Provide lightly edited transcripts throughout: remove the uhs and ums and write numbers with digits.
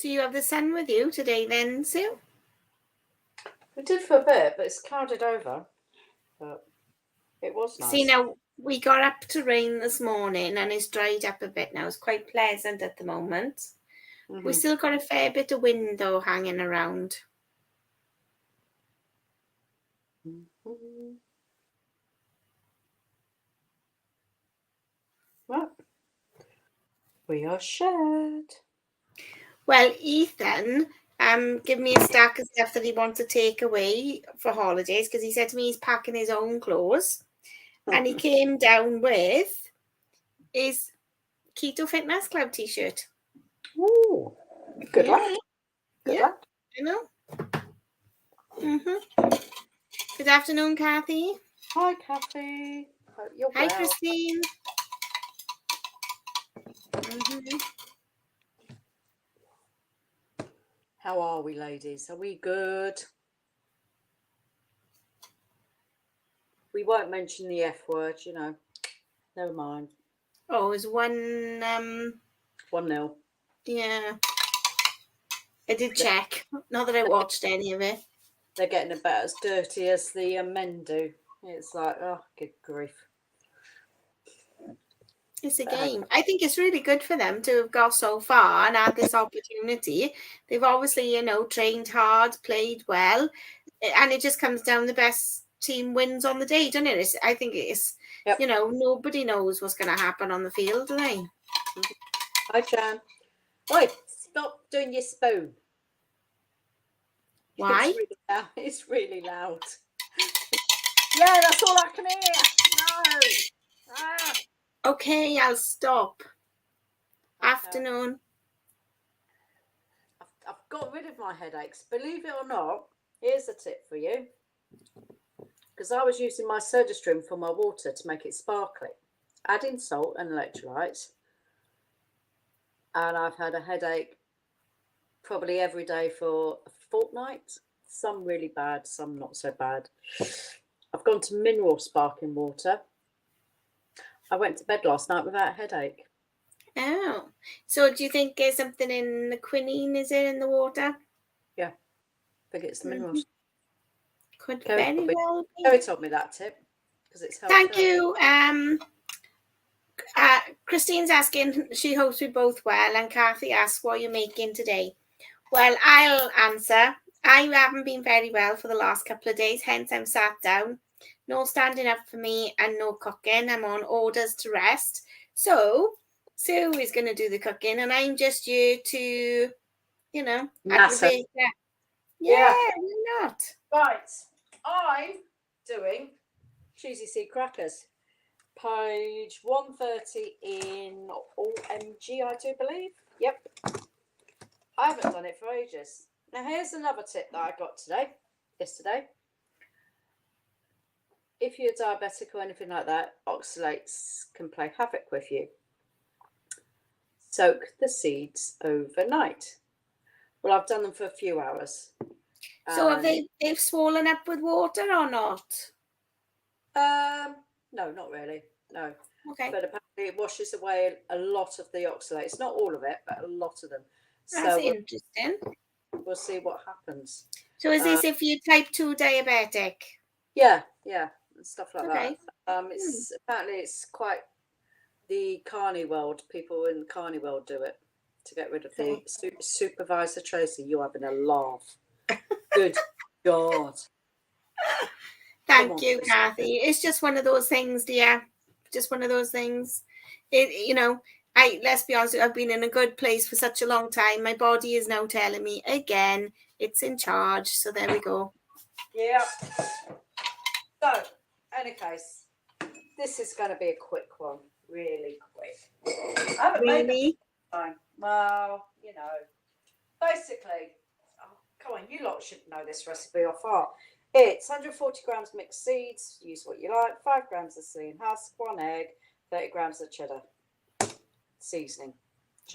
So you have the sun with you today then, Sue? We did for a bit, but it's clouded over. But it was nice. See, now we got up to rain this morning and it's dried up a bit now. It's quite pleasant at the moment. Mm-hmm. We still got a fair bit of wind though hanging around. Mm-hmm. Well, we are shared. Well, Ethan give me a stack of stuff that he wants to take away for holidays because he said to me he's packing his own clothes. And he came down with his Keto Fitness Club t-shirt. Ooh, good luck. Good luck. I know. Good afternoon, Kathy. Hi, Kathy. Hope you're Hi, well. Christine. How are we, ladies? Are we good? We won't mention the F word, you know. Never mind. Oh, it was 1-0. Yeah. I did check. Not that I watched any of it. They're getting about as dirty as the men do. It's like, oh, good grief. It's a game. I think it's really good for them to have got so far and had this opportunity. They've obviously, trained hard, played well, and it just comes down the best team wins on the day, doesn't it? I think it's, Yep. Nobody knows what's going to happen on the field, do they? Hi, Jan. Oi, stop doing your spoon. Why? It's really loud. Yeah, that's all I can hear. No. Ah. Okay, I'll stop. Okay. Afternoon. I've got rid of my headaches. Believe it or not, here's a tip for you. Because I was using my SodaStream for my water to make it sparkly, adding salt and electrolytes. And I've had a headache probably every day for a fortnight. Some really bad, some not so bad. I've gone to mineral sparkling water. I went to bed last night without a headache. Oh, so do you think there's something in the quinine? Is it in the water? Yeah, I think it's the minerals. Could very well be. Kerry told me that tip because it's helped. Thank you. Christine's asking. She hopes we both well, and Kathy asks, "What are you making today?" Well, I'll answer. I haven't been very well for the last couple of days, hence I'm sat down. No standing up for me and no cooking. I'm on orders to rest. So Sue is going to do the cooking, and I'm just here to, aggravate that. Yeah, why not? Right, I'm doing Cheesy Sea Crackers. Page 130 in OMG, I do believe. Yep. I haven't done it for ages. Now, here's another tip that I got yesterday. If you're diabetic or anything like that, oxalates can play havoc with you. Soak the seeds overnight. Well, I've done them for a few hours. So have they've swollen up with water or not? No, not really. No. Okay. But apparently it washes away a lot of the oxalates. Not all of it, but a lot of them. That's interesting. We'll see what happens. So is this if you're type 2 diabetic? Yeah, and stuff like that. Apparently it's quite the carny world. People in the carny world do it to get rid of the supervisor. Tracy, you're having a laugh. Good God. Thank you, Kathy. It's just one of those things, dear. Just one of those things. Let's be honest, I've been in a good place for such a long time. My body is now telling me again it's in charge. So there we go. Yeah. So, any case, this is going to be a quick one. Really quick. I haven't made it time. Well, basically, come on, you lot should know this recipe off heart. It's 140 grams mixed seeds. Use what you like. 5 grams of celery husk, 1 egg, 30 grams of cheddar. Seasoning.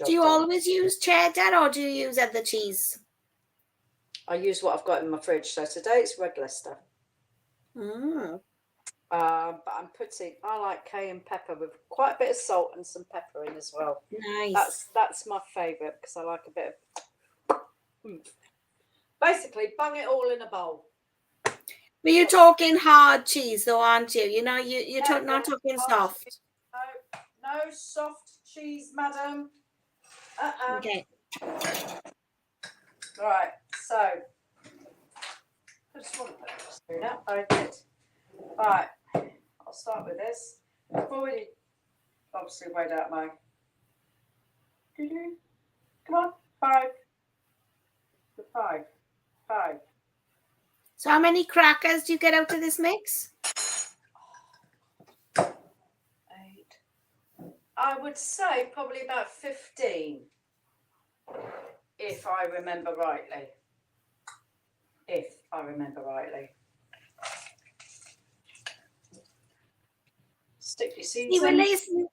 Do you always use cheddar or do you use other cheese? I use what I've got in my fridge. So today it's regular stuff. But I like cayenne pepper with quite a bit of salt and some pepper in as well. Nice. That's my favourite because I like a bit of Basically, bung it all in a bowl. But you're talking hard cheese, though, aren't you? You know, you're not talking soft. Cheese. No soft cheese, madam. Okay. Right, so I just want to put the spoon up. I did. Right, I'll start with this. I've already obviously weighed out my. Come on, 5. 5. So how many crackers do you get out of this mix? 8. I would say probably about 15, if I remember rightly. Stick your seeds in. Listen,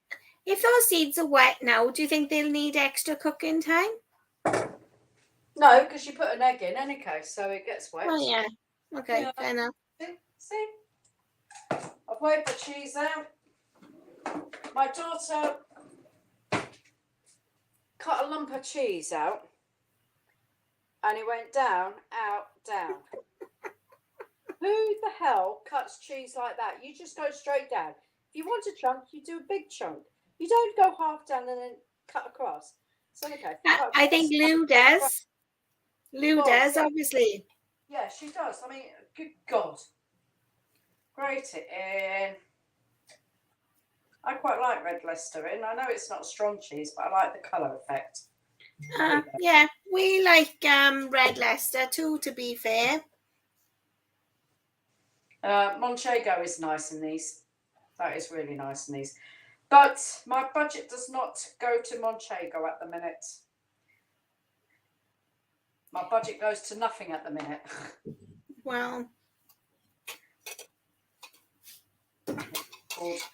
if those seeds are wet now, do you think they'll need extra cooking time? No, because you put an egg in any case, so it gets wet. Oh, yeah. Okay, Yeah. fair enough. See? I've weighed the cheese out. My daughter cut a lump of cheese out and it went down, out, down. Who the hell cuts cheese like that? You just go straight down. If you want a chunk, you do a big chunk. You don't go half down and then cut across. So, okay. I think Lou does. Lou does, obviously. Yeah, she does. I mean, good God. Grate it in. I quite like red Leicester in. I know it's not strong cheese, but I like the colour effect. Yeah, we like red Leicester too, to be fair. Manchego is nice in these. That is really nice in these. But my budget does not go to Manchego at the minute. My budget goes to nothing at the minute. Well,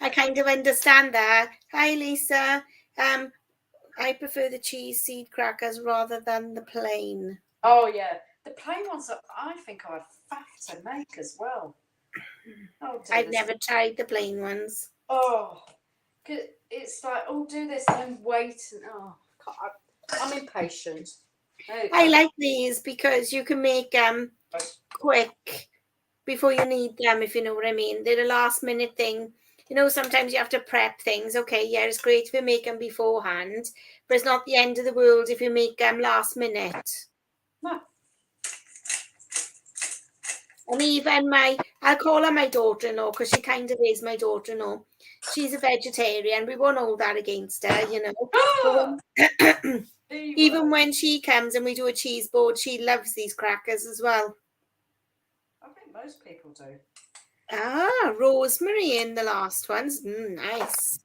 I kind of understand that. Hi, Lisa. I prefer the cheese seed crackers rather than the plain. Oh, yeah. The plain ones, I think, are faff to make as well. Oh, I've never tried the plain ones. Oh, it's like, oh, do this and wait. And I'm impatient. I like these because you can make them quick before you need them, if you know what I mean. They're a last minute thing. You know, sometimes you have to prep things. Okay, yeah, it's great if you make them beforehand, but it's not the end of the world if you make them last minute. No. And even I'll call her my daughter-in-law because she kind of is my daughter-in-law. She's a vegetarian. We won't hold that against her, you know. Even when she comes and we do a cheese board, she loves these crackers as well. I think most people do. Rosemary in the last ones. Nice.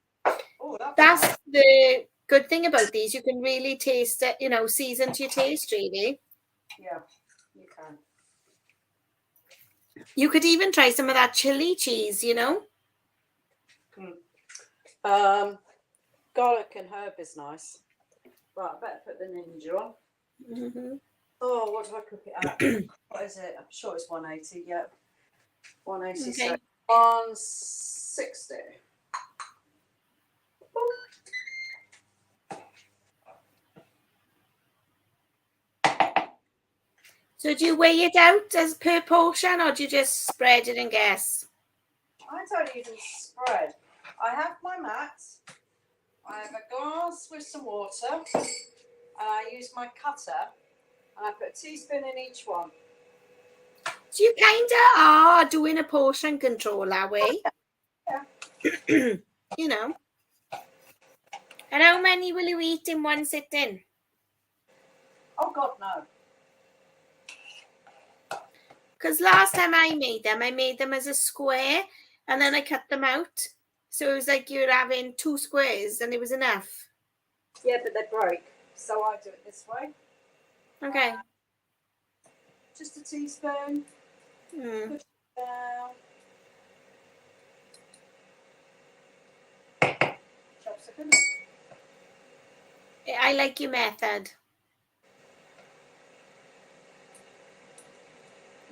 Oh, that's nice. The good thing about these. You can really taste it, you know, season to your taste, really. Yeah, you can. You could even try some of that chili cheese, you know. Garlic and herb is nice. Right, I better put the Ninja on. Mm-hmm. Oh, what do I cook it at? What is it? I'm sure it's 180. Yeah, 180. Okay. So 160. So do you weigh it out as per portion, or do you just spread it and guess? I don't even spread. I have my mat. I have a glass with some water. And I use my cutter. And I put a teaspoon in each one. So you kind of are doing a portion control, are we? Yeah. You know. And how many will you eat in one sitting? Oh, God, no. Because last time I made them as a square, and then I cut them out. So it was like you're having 2 squares, and it was enough. Yeah, but they break. So I do it this way. Okay. Just a teaspoon. Push it down. Chops it in. I like your method.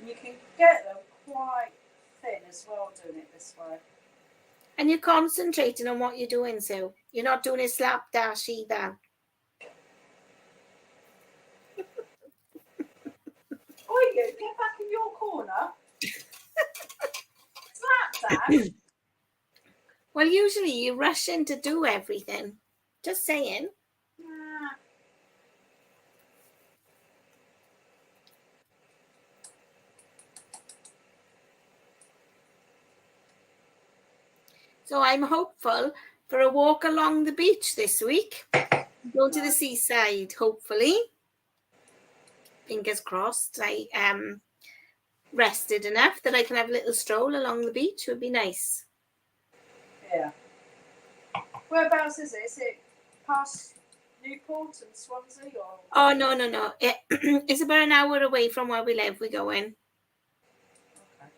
You can get them quite thin as well doing it this way. And you're concentrating on what you're doing, Sue. You're not doing a slapdash either. you get back in your corner. Slap that. Well, usually you rush in to do everything. Just saying. Nah. So I'm hopeful for a walk along the beach this week. Go to the seaside, hopefully. Fingers crossed. I rested enough that I can have a little stroll along the beach. It would be nice. Yeah. Whereabouts is it? Is it past Newport and Swansea? Or? Oh, no. It's about an hour away from where we live. We go in. Okay.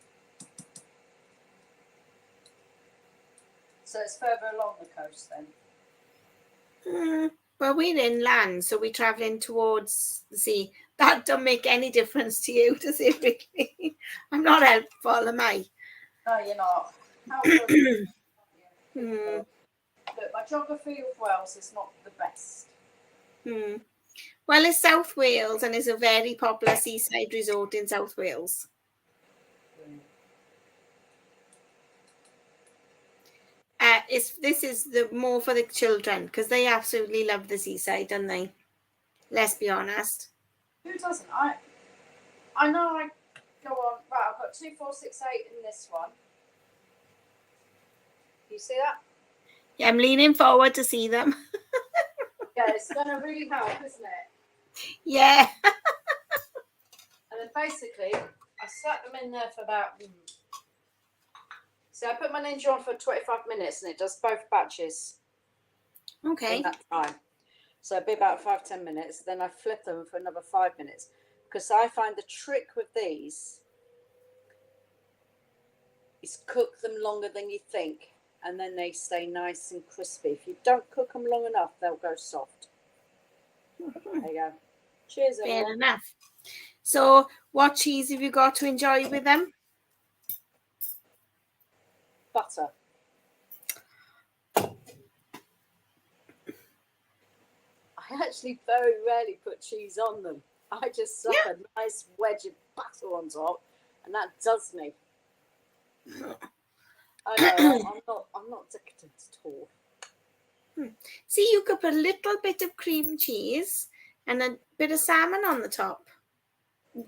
So it's further along the coast then? Well, we're inland, so we're travelling towards the sea. That don't make any difference to you, does it really? I'm not helpful, am I? No, you're not. How good are you? Hmm. Look, my geography of Wales is not the best. Well, it's South Wales and it's a very popular seaside resort in South Wales. This is the more for the children because they absolutely love the seaside, don't they? Let's be honest. Who doesn't? I know I go on. Right, I've got 2468 in this one. You see that? Yeah, I'm leaning forward to see them. Yeah, it's going to really help, isn't it? Yeah. And then basically, I sat them in there for about. So I put my Ninja on for 25 minutes, and it does both batches. Okay. In that time. So it'd be about 5-10 minutes. Then I flip them for another 5 minutes. Because I find the trick with these is cook them longer than you think. And then they stay nice and crispy. If you don't cook them long enough, they'll go soft. There you go. Cheers, everyone. Fair enough. So what cheese have you got to enjoy with them? Butter. I actually very rarely put cheese on them. I just slap a nice wedge of butter on top, and that does me. I know, I'm not decadent at all. See, you could put a little bit of cream cheese and a bit of salmon on the top.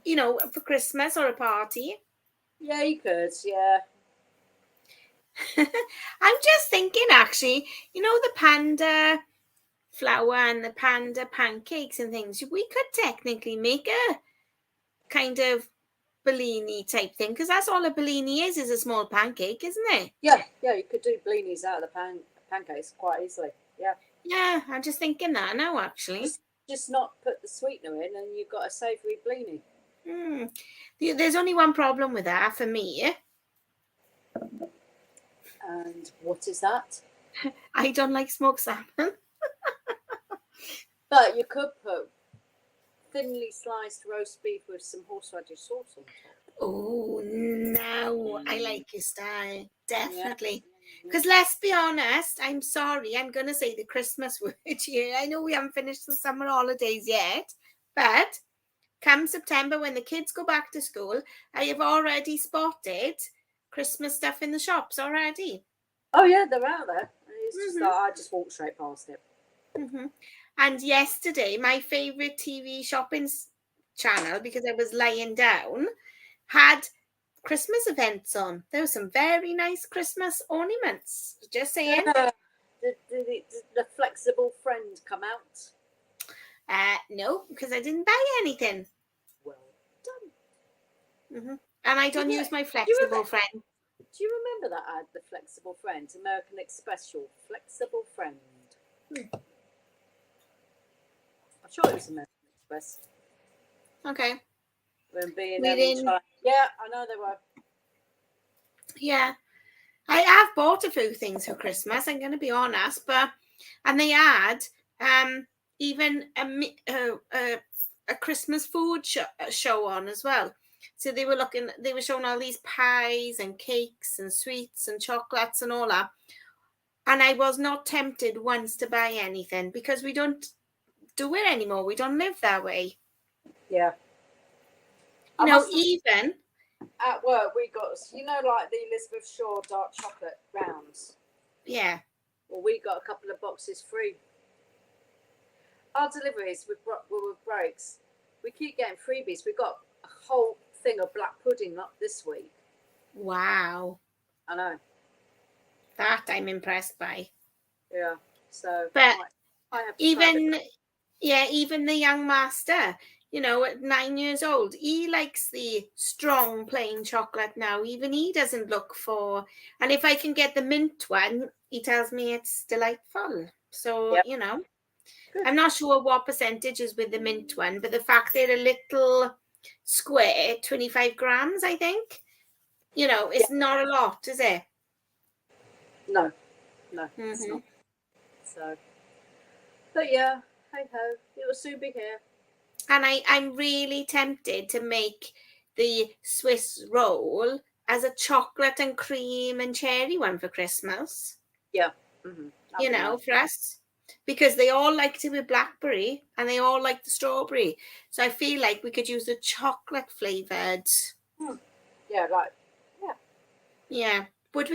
You know, for Christmas or a party. Yeah, you could, yeah. I'm just thinking, actually, you know, the panda flour and the panda pancakes and things, we could technically make a kind of Bellini type thing, because that's all a Bellini is a small pancake, isn't it? Yeah, you could do blinis out of the pancakes quite easily, yeah. Yeah, I'm just thinking that now, actually. Just not put the sweetener in and you've got a savoury blini. There's only one problem with that for me. And what is that? I don't like smoked salmon. But you could put thinly sliced roast beef with some horseradish sauce on top. Oh, no, I like your style. Definitely. Because let's be honest, I'm sorry, I'm going to say the Christmas word here. I know we haven't finished the summer holidays yet, but come September when the kids go back to school, I have already spotted Christmas stuff in the shops already. Oh, yeah, they're out there. It's just that I just walked straight past it. And yesterday, my favourite TV shopping channel, because I was lying down, had Christmas events on. There were some very nice Christmas ornaments. Just saying. Did the flexible friend come out? No, because I didn't buy anything. Well done. And I don't use my flexible friend. Do you remember that ad, the flexible friend? American Express, your flexible friend. I'm sure it was American Express. Okay. When being yeah, I know they were. Yeah. I have bought a few things for Christmas, I'm going to be honest, and they had even a Christmas food show on as well. So they were showing all these pies and cakes and sweets and chocolates and all that. And I was not tempted once to buy anything because we don't do it anymore. We don't live that way. Yeah. You know, even at work we got, you know, like the Elizabeth Shaw dark chocolate rounds. Yeah. Well, we got a couple of boxes free. Our deliveries with breaks, we keep getting freebies. We got a whole thing of black pudding up this week. Wow. I know. That I'm impressed by. Yeah. So, but I have to even the young master, you know, at 9 years old, he likes the strong plain chocolate now. Even he doesn't look for, and if I can get the mint one, he tells me it's delightful. So, Yep. you know, Good. I'm not sure what percentage is with the mint one, but the fact they're a little square, 25 grams, I think, you know, it's not a lot, is it? No, it's not. So, but yeah, hey ho, it will soon be here. And I'm really tempted to make the Swiss roll as a chocolate and cream and cherry one for Christmas. Yeah. You know, for us. Because they all like to be blackberry and they all like the strawberry. So I feel like we could use the chocolate flavoured. Yeah, like, yeah. Yeah. Would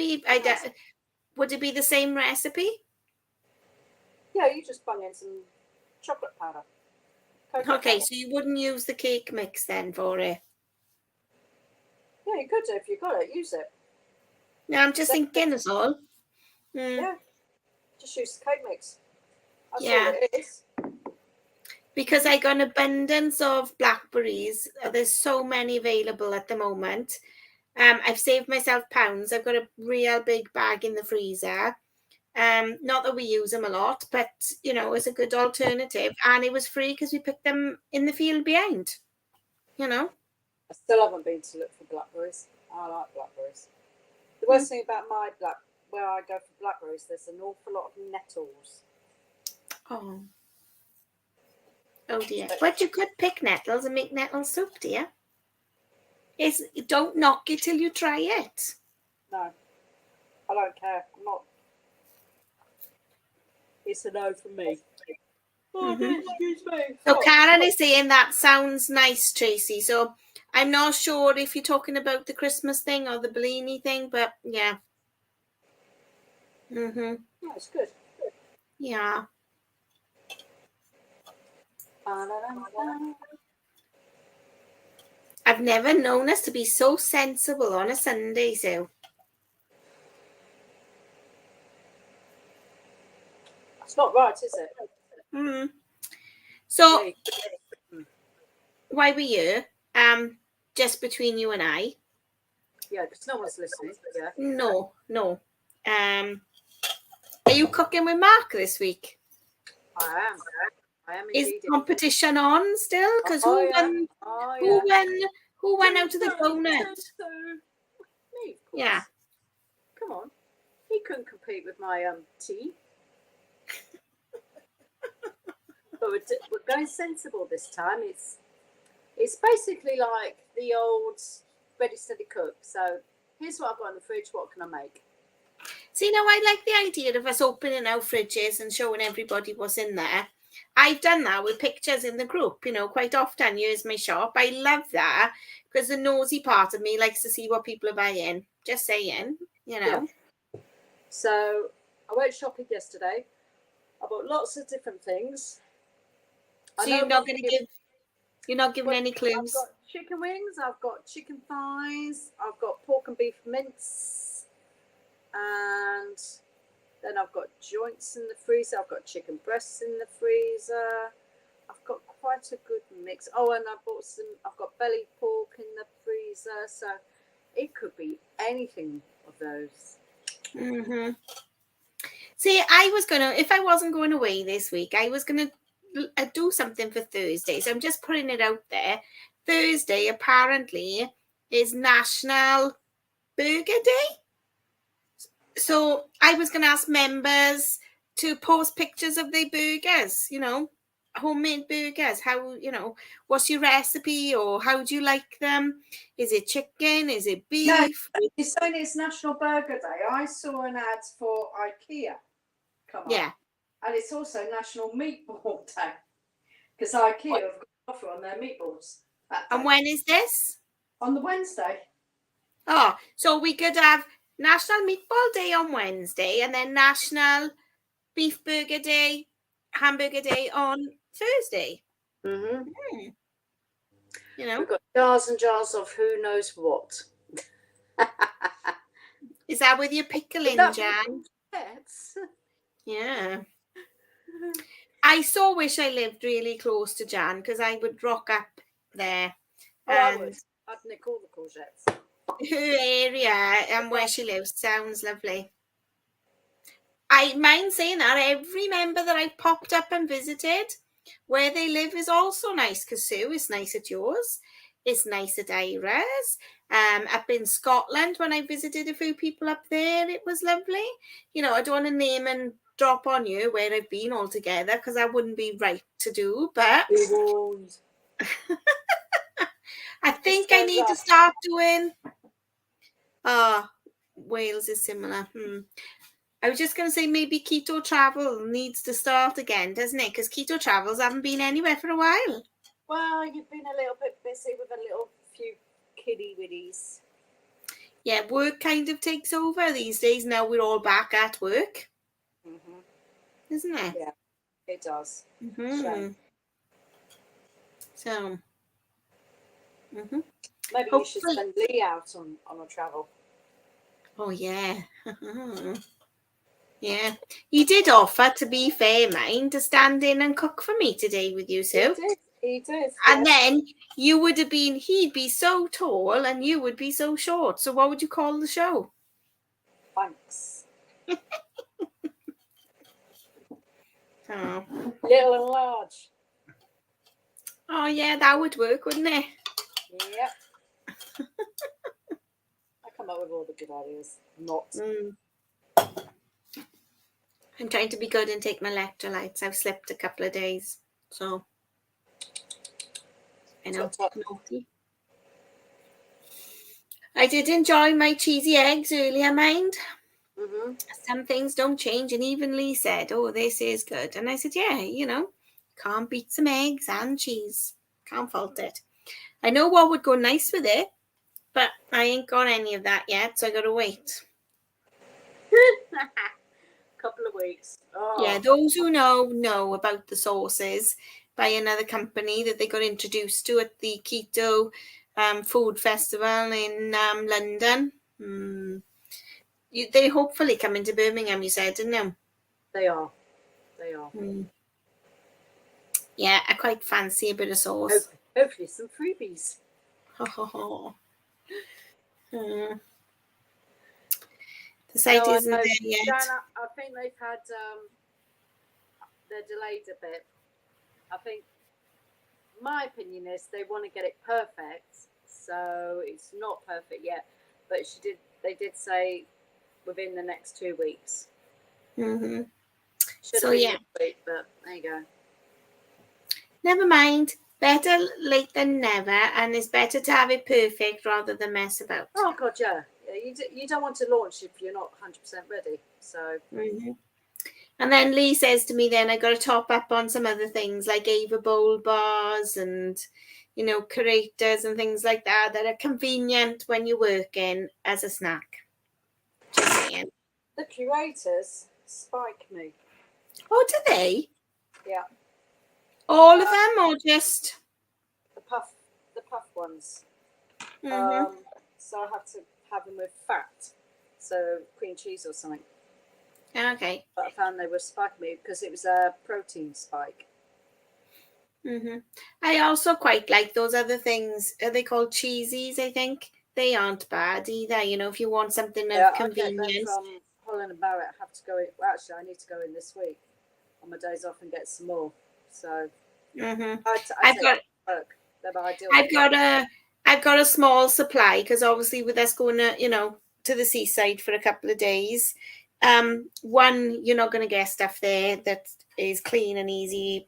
it be the same recipe? Yeah, you just bung in some chocolate powder. Okay, so you wouldn't use the cake mix then for it? Yeah, you could do if you got it. Use it. No, I'm just thinking as all. Yeah, just use the cake mix. That's all Yeah. it is. Because I got an abundance of blackberries. There's so many available at the moment. I've saved myself pounds. I've got a real big bag in the freezer. Not that we use them a lot, but you know, it's a good alternative. And it was free because we picked them in the field behind. You know. I still haven't been to look for blackberries. I like blackberries. The worst thing about where I go for blackberries, there's an awful lot of nettles. Oh dear. But you could pick nettles and make nettle soup, dear. Don't knock it till you try it. No, I don't care. I'm not. It's a no from me. Excuse me. So Karen is saying that sounds nice, Tracy. So I'm not sure if you're talking about the Christmas thing or the Bellini thing, but yeah. Yeah, it's good. Yeah. I've never known us to be so sensible on a Sunday, so. It's not right, is it? So, why were you? Just between you and I. Yeah, because no one's listening. Yeah. No. Are you cooking with Mark this week? I am indeed. Is competition on still? Because who won out of the donut? Me, of course. Yeah. Come on. He couldn't compete with my tea. But we're going sensible this time. It's basically like the old ready, steady, cook. So here's what I've got in the fridge. What can I make? See, now I like the idea of us opening our fridges and showing everybody what's in there. I've done that with pictures in the group, you know, quite often. Here's my shop. I love that because the nosy part of me likes to see what people are buying. Just saying, you know. Yeah. So I went shopping yesterday. I bought lots of different things. So you're not giving any clues? I've got chicken wings, I've got chicken thighs, I've got pork and beef mince, and then I've got joints in the freezer, I've got chicken breasts in the freezer. I've got quite a good mix. Oh, and I've got belly pork in the freezer, so it could be anything of those. See, if I wasn't going away this week, I was going to do something for Thursday. So I'm just putting it out there. Thursday apparently is National Burger Day. So I was going to ask members to post pictures of their burgers, you know, homemade burgers. How, you know, what's your recipe or how do you like them? Is it chicken? Is it beef? No, you're saying it's National Burger Day. I saw an ad for IKEA come up. Yeah. And it's also National Meatball Day because IKEA have got an offer on their meatballs. And when is this? On the Wednesday. Oh, so we could have National Meatball Day on Wednesday and then National Beef Burger Day, Hamburger Day on Thursday. Mm-hmm. You know, we've got jars and jars of who knows what. Is that with your pickling, Jan? Yes. Yeah. I so wish I lived really close to Jan because I would rock up there. I would. I'd nick all the courgettes. Her area and where she lives sounds lovely. I mind saying that every member that I popped up and visited, where they live is also nice because Sue is nice at yours. It's nice at Ira's. Up in Scotland, when I visited a few people up there, it was lovely. You know, I don't want to name and drop on you where I've been altogether because that wouldn't be right to do. But I think I need to start doing. Wales is similar. I was just going to say maybe Keto Travel needs to start again, doesn't it? Because Keto Travels haven't been anywhere for a while. Well, you've been a little bit busy with a little few kiddie widdies. Yeah, work kind of takes over these days. Now we're all back at work. Mm-hmm. Isn't it? Yeah, it does. Mm-hmm. So. Mm-hmm. Maybe you should send Lee out on a travel. Oh, yeah. Yeah. He did offer, to be fair, mind, to stand in and cook for me today with you, Sue. He did. And then you would have been, he'd be so tall and you would be so short. So what would you call the show? Thanks. Oh. Little and large. Oh, yeah, that would work, wouldn't it? Yep. I come up with all the good ideas. Not. I'm trying to be good and take my electrolytes. I've slept a couple of days, so I know. Naughty. I did enjoy my cheesy eggs earlier, mind. Mm-hmm. Some things don't change, and even Lee said, "Oh, this is good," and I said, "Yeah, you know, can't beat some eggs and cheese. Can't fault it." I know what would go nice with it, but I ain't got any of that yet, so I gotta wait. Couple of weeks. Oh. Yeah, those who know about the sauces by another company that they got introduced to at the Keto Food Festival in London. They hopefully come into Birmingham, you said, didn't you? They are. Yeah, I quite fancy a bit of sauce. Hopefully some freebies. The site isn't there yet. Jan, I think they've had, they're delayed a bit. I think, my opinion is they want to get it perfect, so it's not perfect yet. But they did say within the next 2 weeks. Mm-hmm. So yeah, week, but there you go. Never mind. Better late than never, and it's better to have it perfect rather than mess about. Oh God, yeah. You don't want to launch if you're not 100% ready. So. Mm-hmm. And then Lee says to me, then I got to top up on some other things like Ava Bowl bars and, you know, curators and things like that are convenient when you're working as a snack. Just saying. The curators spike me. Oh, do they? Yeah. All of them, or just the puff ones? Mm-hmm. So I have to have them with fat, so cream cheese or something. Okay. But I found they were spiking me because it was a protein spike. Mm-hmm. I also quite like those other things. Are they called cheesies? I think they aren't bad either. You know, if you want something of convenience. I get them from Holland and Barrett. I have to go in. Well, actually, I need to go in this week on my days off and get some more. So I've got a small supply because obviously with us going to the seaside for a couple of days, one, you're not going to get stuff there that is clean and easy,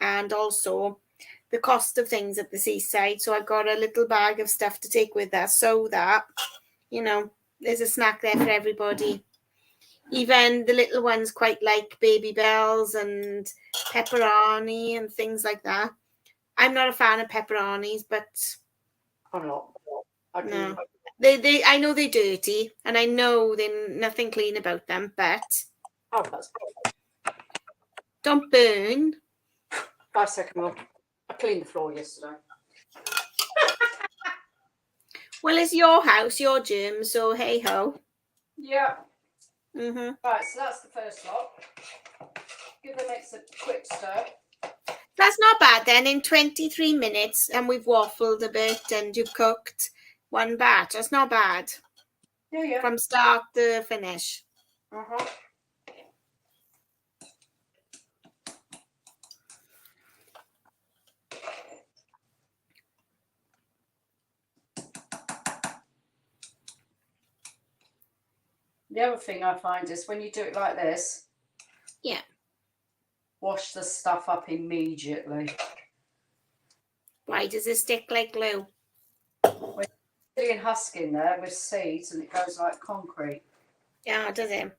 and also the cost of things at the seaside. So I've got a little bag of stuff to take with us so that, you know, there's a snack there for everybody. Even the little ones quite like Baby Bells and pepperoni and things like that. I'm not a fan of pepperonis, but I'm not. I do. no. They I know they're dirty, and I know there's nothing clean about them, but Oh, that's good. don't burn. 5 second more. I cleaned the floor yesterday. Well, it's your house, your gym, so hey ho. Yeah. Mm-hmm. Right, so that's the first lot. Give the mix a quick stir. That's not bad then. In 23 minutes, and we've waffled a bit, and you've cooked one batch. That's not bad. Yeah. From start to finish. Uh-huh. The other thing I find is when you do it like this, yeah, wash the stuff up immediately. Why does it stick like glue? We're putting husk in there with seeds and it goes like concrete. Yeah, does it?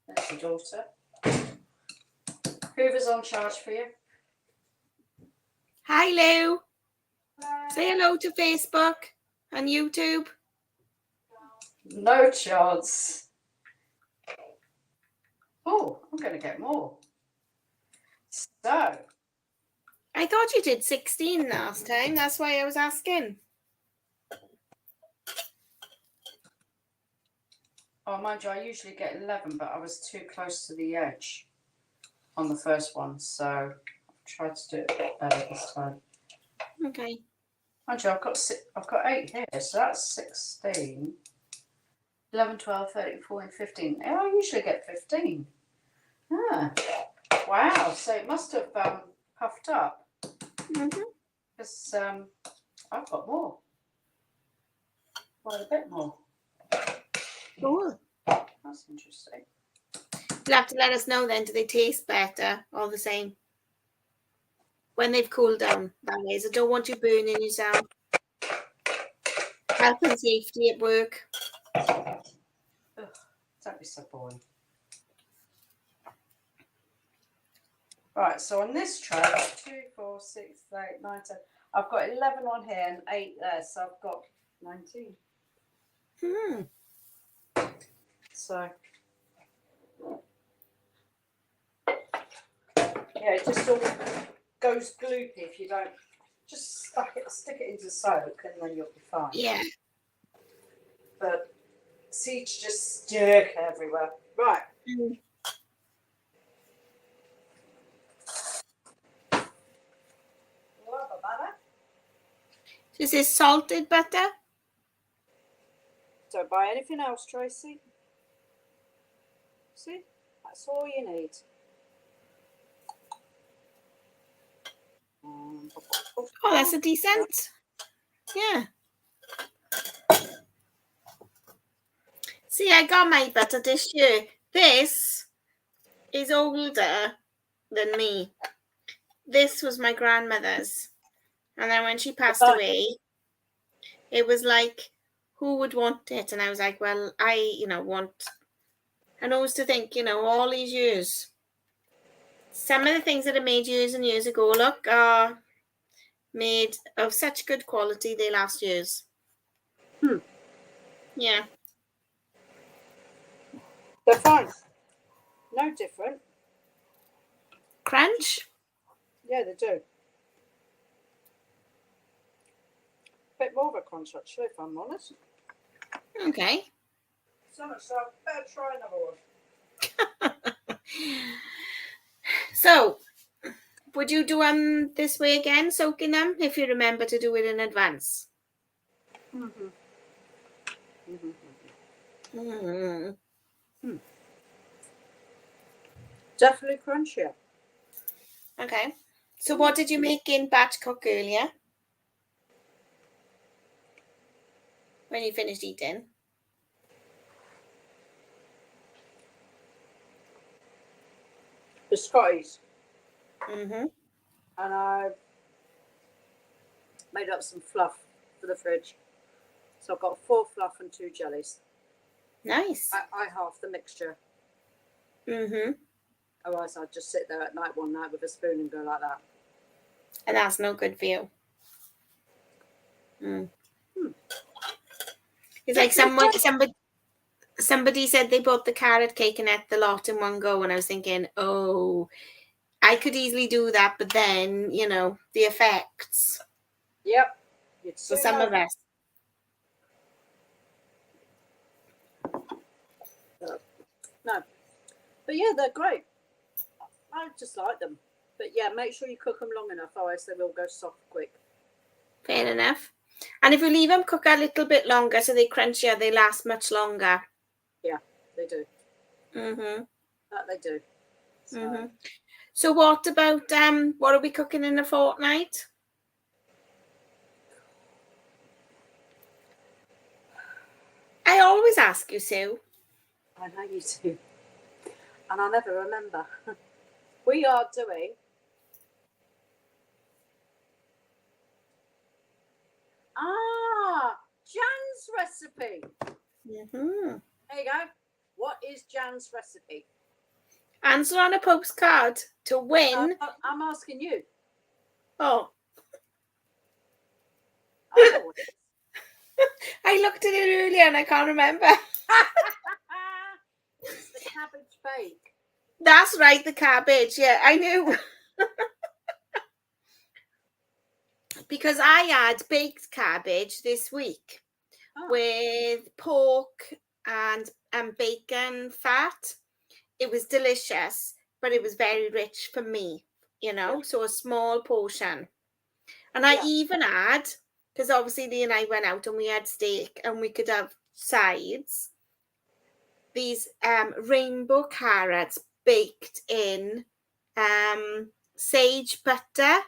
That's your daughter. Hoover's on charge for you. Hi, Lou. Hello. Say hello to Facebook and YouTube. No chance. Oh, I'm going to get more. So. I thought you did 16 last time. That's why I was asking. Oh, mind you, I usually get 11, but I was too close to the edge on the first one, so I've tried to do it a bit better this time. Okay. Mind you, I've got 8 here, so that's 16. 11, 12, 13, 14, 15. Yeah, I usually get 15. Ah, wow. So it must have puffed up. Because I've got more. Quite a bit more. Cool. That's interesting. You'll have to let us know then. Do they taste better or the same? When they've cooled down, that is. I don't want you burning yourself. Health and safety at work. Ugh, don't be so boring. Right, so on this tray, 2, 4, 6, 8, 9, 10. I've got 11 on here and 8 there, so I've got 19. So, yeah, it just all goes gloopy if you don't just stick it into soak and then you'll be fine. Yeah. But seeds just stick everywhere. Right. This is salted butter. Don't buy anything else, Tracy. See? That's all you need. Oh, that's a decent. Yeah. See, I got my butter this year. This is older than me. This was my grandmother's. And then when she passed away, it was like, who would want it? And I was like, well, I want. And I used to think, all these years. Some of the things that are made years and years ago, look, are made of such good quality, they last years. Yeah. They're fine. No different. Crunch? Yeah, they do. Bit more of a crunch, actually, if I'm honest. Okay. So much so, I better try another one. So, would you do them this way again, soaking them, if you remember to do it in advance? Definitely crunchier. Okay. So what did you make in batch cook earlier? When you finished eating? The Scotties. Mm-hmm. And I made up some fluff for the fridge. So I've got 4 fluff and 2 jellies. Nice. I half the mixture. Mm-hmm. Otherwise I'd just sit there at night one night with a spoon and go like that. And that's no good for you. It's like somebody said they bought the carrot cake and ate the lot in one go, and I was thinking, oh, I could easily do that, but then, you know, the effects. Yep. For some of us. No. But yeah, they're great. I just like them. But yeah, make sure you cook them long enough, otherwise they will go soft quick. Fair enough. And if you leave them cook a little bit longer so they crunchier, they last much longer. Yeah, they do. That they do. So what about what are we cooking in a fortnight? I always ask you, Sue. I know you do. And I never remember. We are doing Jan's recipe. There you go. What is Jan's recipe? Answer on a postcard to win. I'm asking you. Oh. I looked at it earlier and I can't remember. It's the cabbage bake. That's right, the cabbage. Yeah, I knew. Because I had baked cabbage this week with pork and bacon fat. It was delicious, but it was very rich for me, you know, so a small portion. And I even had, because obviously Lee and I went out and we had steak and we could have sides, these rainbow carrots baked in sage butter.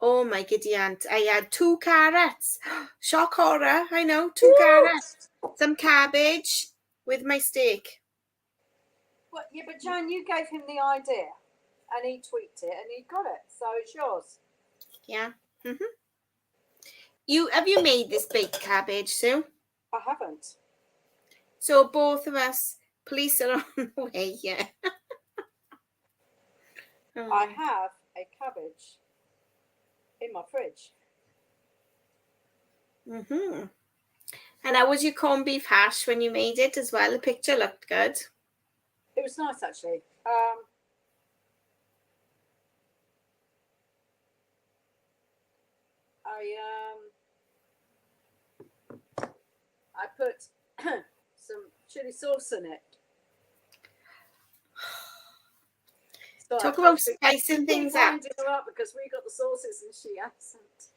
Oh my giddy aunt, I had 2 carrots. Shock horror, I know, 2 carrots. Some cabbage with my steak. Well, yeah, but Jan, you gave him the idea and he tweaked it and he got it. So it's yours. Yeah. Have you made this baked cabbage, Sue? I haven't. So both of us, police are on the way, yeah. I have a cabbage in my fridge. And how was your corned beef hash when you made it as well? The picture looked good. It was nice, actually. I put some chili sauce in it. So talk about spicing things up. Because we got the sauces and she hasn't.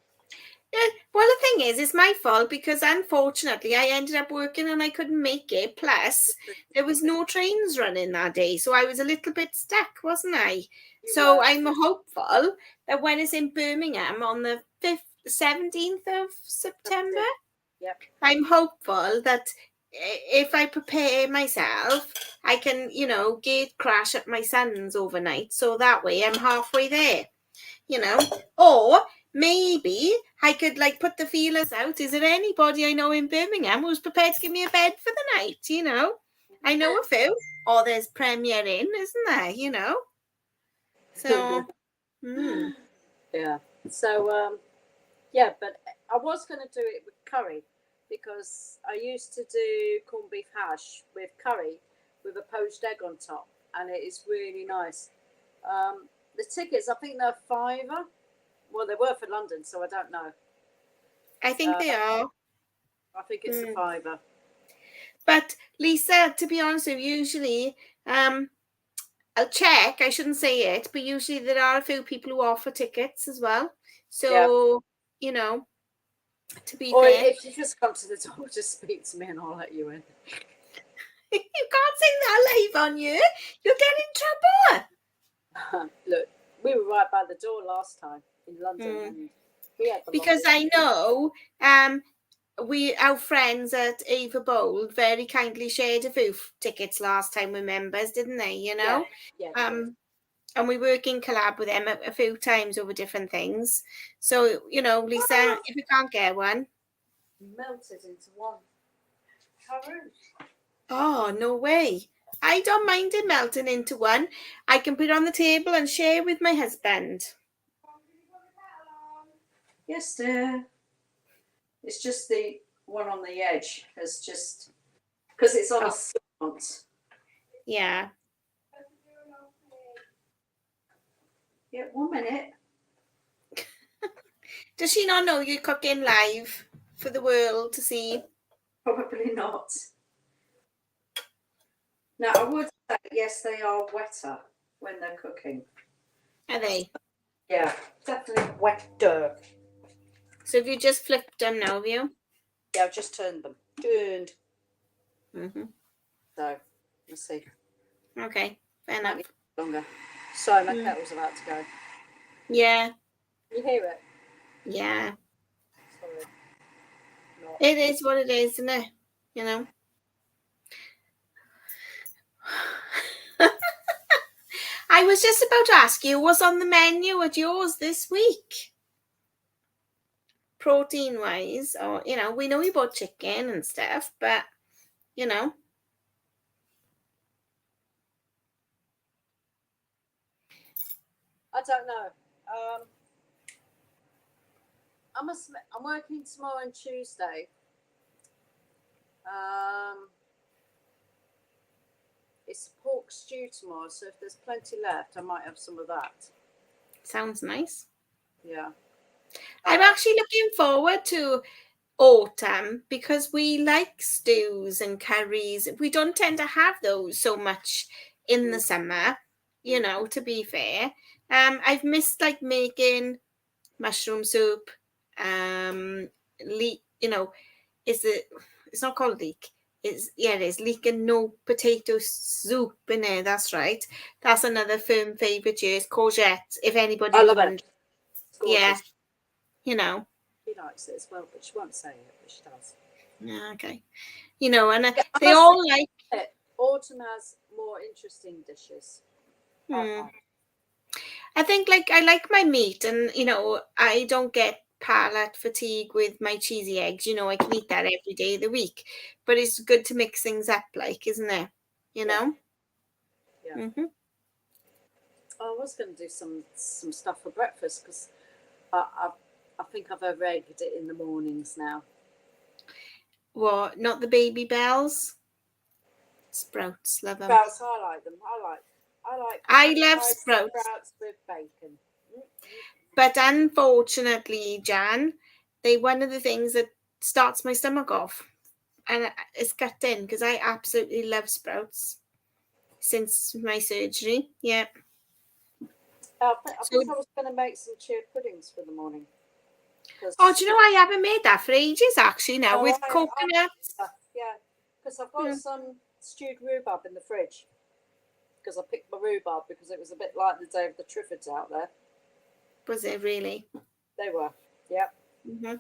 Yeah, well, the thing is, it's my fault because unfortunately I ended up working and I couldn't make it. Plus, there was no trains running that day, so I was a little bit stuck, wasn't I? So I'm hopeful that when it's in Birmingham on the 17th of September, I'm hopeful that if I prepare myself, I can, you know, gate crash at my son's overnight. So that way I'm halfway there, you know. Or maybe I could like put the feelers out. Is there anybody I know in Birmingham who's prepared to give me a bed for the night, you know? I know a few. Or there's Premier Inn, isn't there, you know? So, yeah. So, yeah, but I was going to do it with curry because I used to do corned beef hash with curry with a poached egg on top, and it is really nice. The tickets, I think they're £5. Well, they were for London, so I don't know. I think they are. I think it's a £5. But Lisa, to be honest with you, usually, I'll check. I shouldn't say it, but usually there are a few people who offer tickets as well. So, you know, to be fair. If you just come to the door, just speak to me and I'll let you in. You can't say that live on you. You'll get in trouble. Look, we were right by the door last time in London. And we had because I know our friends at Ava Bold very kindly shared a few tickets last time with members, didn't they? You know? Yeah. And we work in collab with them a few times over different things. So, you know, Lisa, if you can't get one. Melted into one. Oh, no way. I don't mind it melting into one. I can put it on the table and share with my husband. Yes, dear. It's just the one on the edge has just, because it's on a slant. Yeah. Yeah, 1 minute. Does she not know you're cooking live for the world to see? Probably not. Now, I would say, yes, they are wetter when they're cooking. Are they? Yeah, definitely wetter. So have you just flipped them now, have you? Yeah, I've just turned them. Turned. Mm-hmm. So, let's see. Okay, fair Might enough. need longer. Sorry, my kettle's about to go. Yeah. You hear it? Yeah. Sorry. Not. It is what it is, isn't it? You know? I was just about to ask you, what's on the menu at yours this week? Protein-wise, or, you know, we know you bought chicken and stuff, but, you know. I don't know. I'm working tomorrow and Tuesday. It's pork stew tomorrow, so if there's plenty left, I might have some of that. Sounds nice. Yeah. I'm actually looking forward to autumn because we like stews and curries. We don't tend to have those so much in the summer, you know, to be fair. I've missed like making mushroom soup, leek, you know, it's not called leek. It is leek and no potato soup in there. That's right. That's another firm favourite here. It's courgette. If anybody I was love wondering. it. It's gorgeous. Yeah, you know. She likes it as well, but she won't say it, but she does. Yeah, okay. You know, and they all like it. Autumn has more interesting dishes. I think like I like my meat, and you know, I don't get palate fatigue with my cheesy eggs. You know, I can eat that every day of the week. But it's good to mix things up, like, isn't it? You know? Yeah. Mm-hmm. I was going to do some stuff for breakfast because I think I've over-egged it in the mornings now. What? Not the Baby Bells? Sprouts, love them. Sprouts, I like them. I love sprouts. Sprouts with bacon. But unfortunately, Jan, they one of the things that starts my stomach off, and it's gutting because I absolutely love sprouts since my surgery. Yeah. I think I was going to make some chia puddings for the morning. Oh, do you know I haven't made that for ages actually now with coconuts. Yeah, because I've got some stewed rhubarb in the fridge. Because I picked my rhubarb because it was a bit like the day of the Triffids out there. Was it really? They were, yeah. Mm-hmm.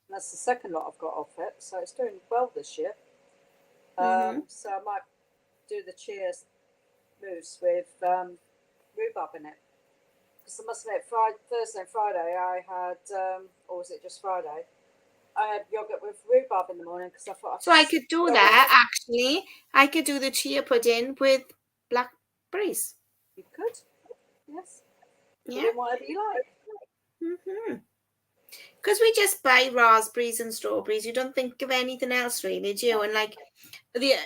That's the second lot I've got off it, so it's doing well this year. So I might do the chia mousse with rhubarb in it. Because I must admit, Thursday and Friday I had, or was it just Friday? I had yogurt with rhubarb in the morning because I thought. So I could do that actually. I could do the chia pudding with blackberries. You could, yes. Yeah. Whatever you like. Mm-hmm. Because we just buy raspberries and strawberries. You don't think of anything else really, do you? And like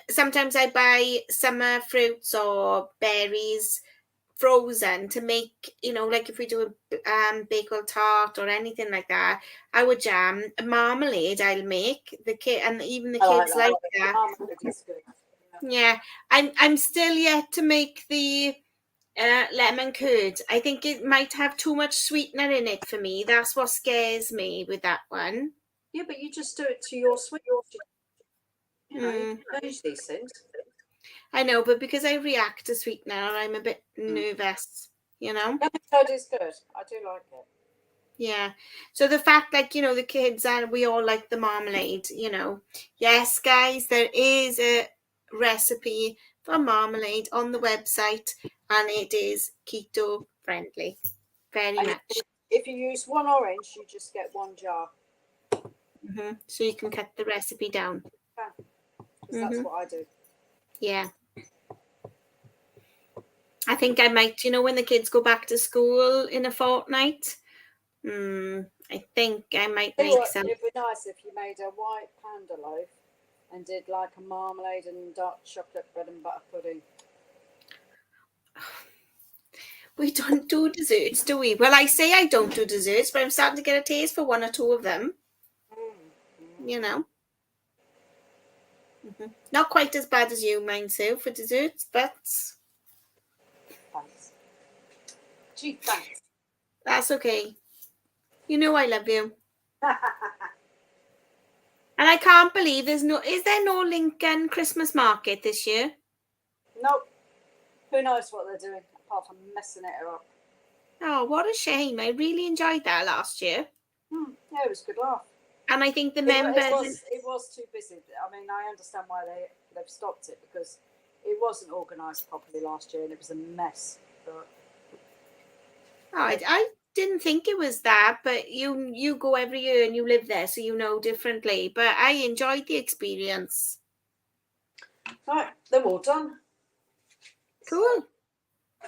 sometimes I buy summer fruits or berries frozen to make, you know, like if we do a bagel tart or anything like that, I would jam a marmalade. I'll make the kid and even the kids like that. Marmalade is good. Yeah, I'm still yet to make the lemon curd. I think it might have too much sweetener in it for me. That's what scares me with that one. Yeah, but you just do it to your sweet. You know, you can change these things. I know, but because I react to sweetener, I'm a bit nervous, you know? Lemon curd is good. I do like it. Yeah. So the fact, like, you know, the kids and we all like the marmalade, you know. Yes, guys, there is a recipe for marmalade on the website and it is keto friendly. Very much. If you use one orange, you just get one jar. Mm-hmm. So you can cut the recipe down. Because that's what I do. Yeah. I think I might, you know, when the kids go back to school in a fortnight, I think I might Tell you make what, some. it'd be nice if you made a white panda loaf and did like a marmalade and dark chocolate bread and butter pudding. We don't do desserts, do we? Well, I say I don't do desserts, but I'm starting to get a taste for one or two of them. You know. Not quite as bad as you, mine, Sue, for desserts, but Thanks. Gee, thanks. that's okay. You know I love you. And I can't believe is there no Lincoln Christmas market this year? Nope. Who knows what they're doing apart from messing it up. Oh, what a shame. I really enjoyed that last year. Yeah, it was a good laugh. And I think the members... It was too busy. I mean, I understand why they've stopped it, because it wasn't organised properly last year and it was a mess. But... Oh, I didn't think it was that, but you go every year and you live there, so you know differently. But I enjoyed the experience. Right, they're all done. Cool. So,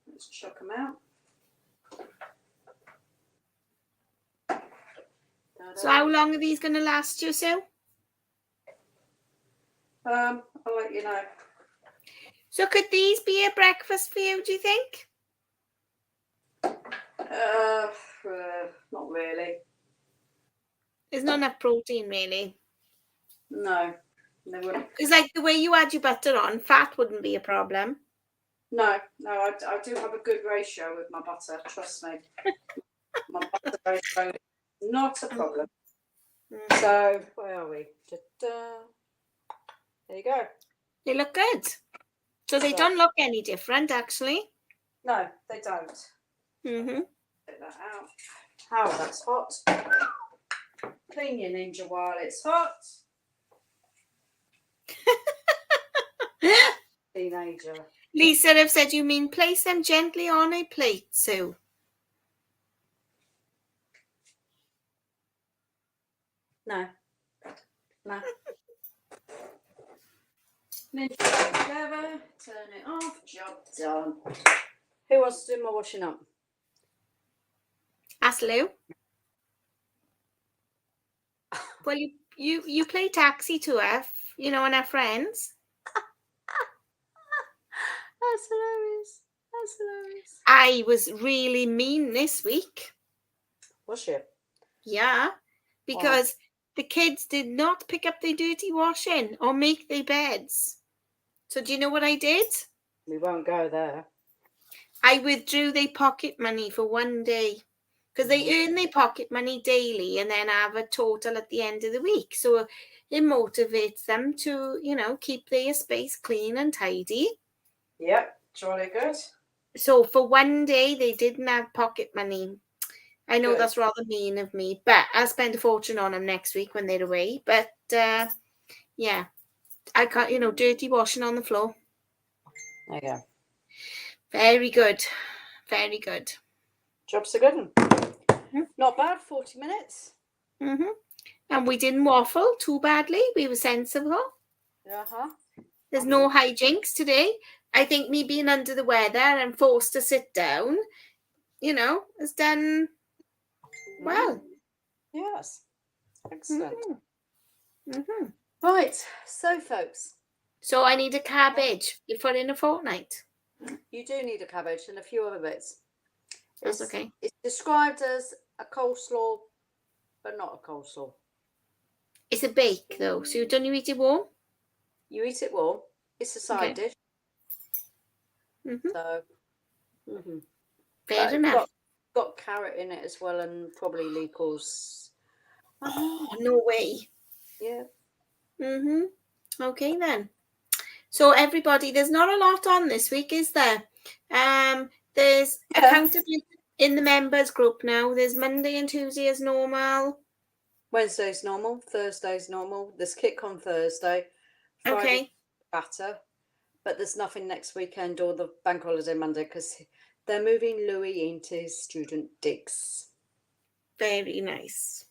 let's chuck them out. So how long are these going to last you, Sue? I'll let you know. So could these be a breakfast for you, do you think? Not really. There's not enough protein, really. No, they wouldn't. Because like the way you add your butter on, fat wouldn't be a problem. No, I do have a good ratio with my butter, trust me. My butter ratio is not a problem. So, where are we? Da-da. There you go. They look good. So they don't look any different, actually. No, they don't. Get that out. How that's hot. Clean your Ninja while it's hot. Teenager. Lisa have said you mean place them gently on a plate, Sue. No. Ninja together, turn it off, job done. Who wants to do my washing up? Ask Lou. Well, you play taxi to her, you know, and her friends. That's hilarious. That's hilarious. I was really mean this week. Was she? Yeah, because the kids did not pick up their dirty washing or make their beds. So do you know what I did? We won't go there. I withdrew their pocket money for one day because they earn their pocket money daily and then have a total at the end of the week. So it motivates them to, you know, keep their space clean and tidy. Yep, jolly good. So for one day, they didn't have pocket money. I know Good. that's rather mean of me, but I'll spend a fortune on them next week when they're away. But yeah, I can't, you know, dirty washing on the floor. There you go. Very good. Very good. Job's a good one. Not bad, 40 minutes. And we didn't waffle too badly. We were sensible. There's no hijinks today. I think me being under the weather and forced to sit down, you know, has done well. Yes. Excellent. Right. So, folks. So I need a cabbage for in a fortnight. You do need a cabbage and a few other bits. That's okay. It's described as a coleslaw, but not a coleslaw. It's a bake, though. So don't you eat it warm? You eat it warm. It's a side dish. So, fair enough. Got carrot in it as well, and probably Leekles. Oh, no way. Yeah. Okay then. So everybody, there's not a lot on this week, is there? There's accountability in the members group now. There's Monday and Tuesday as normal. Wednesday's normal. Thursday's normal. There's kick on Thursday. Friday batter. But there's nothing next weekend or the bank holiday Monday because they're moving Louis into student digs. Very nice.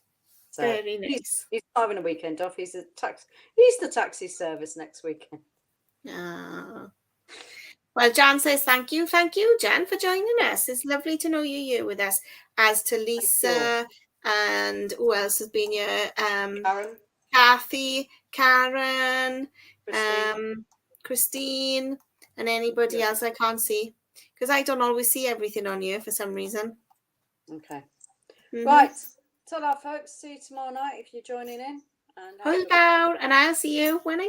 So very nice. He's having a weekend off. He's the taxi service next weekend. Well, Well, Jan says thank you. Thank you, Jan, for joining us. It's lovely to know you're here with us. As to Lisa and who else has been here? Karen, Kathy, Karen, Christine. Christine, and anybody else I can't see because I don't always see everything on here for some reason. Okay. Right. Ta-ra, folks. See you tomorrow night if you're joining in. And hold out, and I'll see you when I